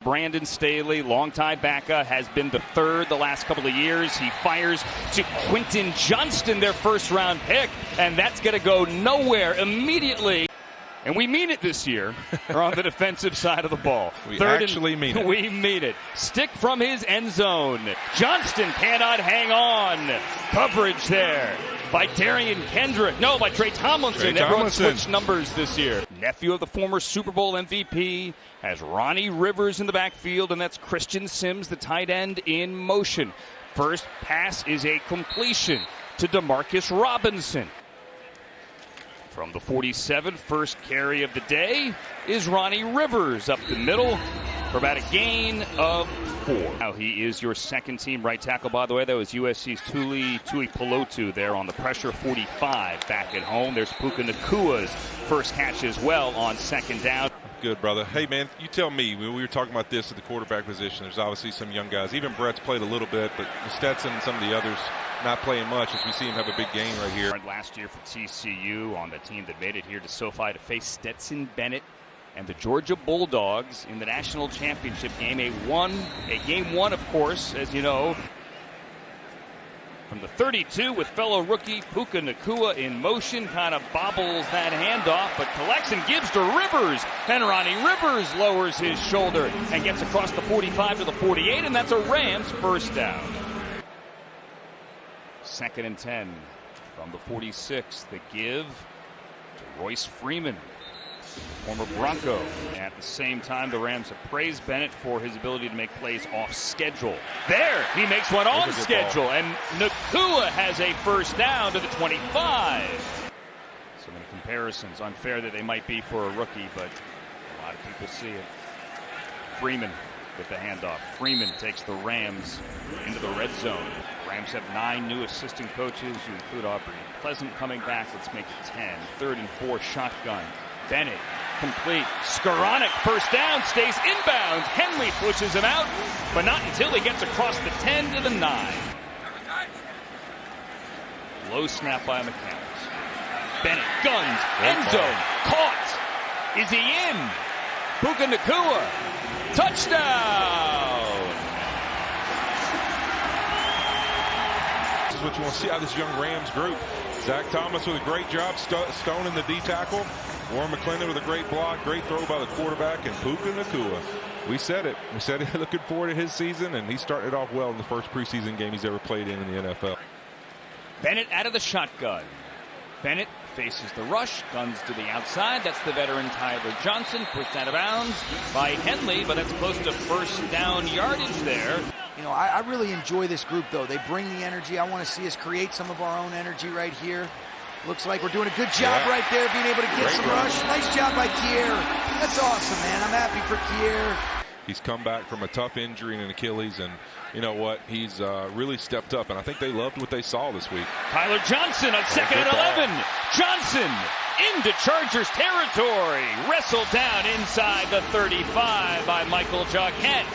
Brandon Staley, longtime backup, has been the third the last couple of years. He fires to Quentin Johnston, their first-round pick, and that's going to go nowhere immediately. And we mean it this year. We're on the defensive side of the ball. We actually mean it. We mean it. Stick from his end zone. Johnston cannot hang on. Coverage there by Darian Kendrick. No, by Trey Tomlinson. Everyone switched numbers this year. Nephew of the former Super Bowl MVP, has Ronnie Rivers in the backfield, and that's Christian Sims, the tight end, in motion. First pass is a completion to Demarcus Robinson. From the 47, first carry of the day is Ronnie Rivers up the middle for about a gain of 4. Now he is your second team right tackle, by the way. That was USC's Tuli Pelotu there on the pressure 45 back at home. There's Puka Nacua's first catch as well on second down. Good, brother. Hey, man, you tell me. We were talking about this at the quarterback position. There's obviously some young guys. Even Brett's played a little bit, but Stetson and some of the others not playing much as we see him have a big game right here. Last year for TCU on the team that made it here to SoFi to face Stetson Bennett and the Georgia Bulldogs in the national championship game. A game one, of course, as you know. From the 32 with fellow rookie Puka Nacua in motion, kind of bobbles that handoff, but collects and gives to Rivers. And Ronnie Rivers lowers his shoulder and gets across the 45 to the 48, and that's a Rams first down. 2nd and 10 from the 46. The give to Royce Freeman, former Bronco. At the same time, the Rams have praised Bennett for his ability to make plays off schedule. There, he makes one on schedule, and Nacua has a first down to the 25. So many comparisons, unfair that they might be for a rookie, but a lot of people see it. Freeman with the handoff. Freeman takes the Rams into the red zone. Rams have 9 new assistant coaches. You include Aubrey Pleasant coming back. Let's make it 10. 3rd and 4 shotgun. Bennett complete. Skoranek first down, stays inbounds. Henley pushes him out, but not until he gets across the 10 to the 9. Low snap by McCown. Bennett guns, end zone, caught. Is he in? Puka Nacua, touchdown. This is what you want to see out of this young Rams group. Zach Thomas with a great job stoning the D-tackle. Warren McClendon with a great block, great throw by the quarterback, and Puka Nacua. We said it. We said it looking forward to his season, and he started off well in the first preseason game he's ever played in the NFL. Bennett out of the shotgun. Bennett faces the rush, guns to the outside. That's the veteran Tyler Johnson, pushed out of bounds by Henley, but that's close to first down yardage there. You know, I really enjoy this group, though. They bring the energy. I want to see us create some of our own energy right here. Looks like we're doing a good job right there, being able to get some rush. Nice job by Kier. That's awesome, man. I'm happy for Kier. He's come back from a tough injury in an Achilles, and you know what? He's really stepped up, and I think they loved what they saw this week. Tyler Johnson on 2nd and 11. Johnson into Chargers territory. Wrestled down inside the 35 by Michael Jacquet.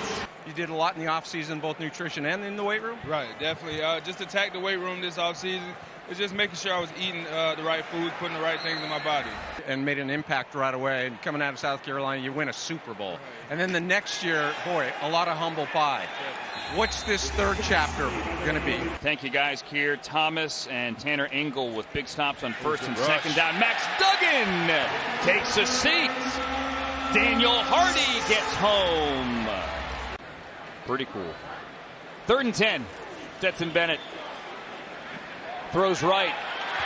You did a lot in the offseason, both nutrition and in the weight room? Right, definitely. Just attack the weight room this offseason. It's just making sure I was eating the right foods, putting the right things in my body. And made an impact right away. And coming out of South Carolina, you win a Super Bowl. And then the next year, boy, a lot of humble pie. What's this third chapter going to be? Thank you, guys. Kier, Thomas, and Tanner Ingle with big stops on 1st and 2nd down. Max Duggan takes a seat. Daniel Hardy gets home. Pretty cool. 3rd and 10. Stetson Bennett throws right.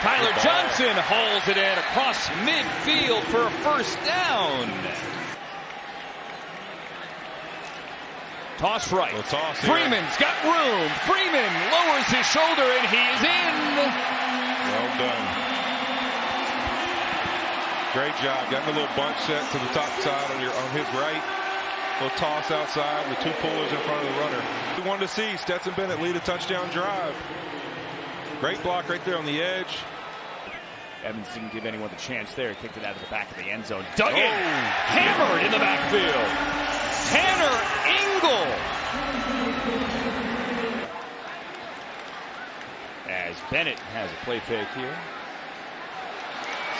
Tyler Johnson hauls it in across midfield for a first down. Toss right. Freeman's got room. Freeman lowers his shoulder and he is in. Well done. Great job. Got a little bunch set to the top side on his right. Little toss outside with 2 pullers in front of the runner. We wanted to see Stetson Bennett lead a touchdown drive. Great block right there on the edge. Evans didn't give anyone the chance there. Kicked it out of the back of the end zone. Duggan hammered in the backfield. Tanner Ingle. As Bennett has a play fake here.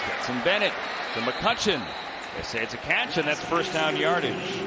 Stetson Bennett to McCutcheon. They say it's a catch, and that's first down yardage.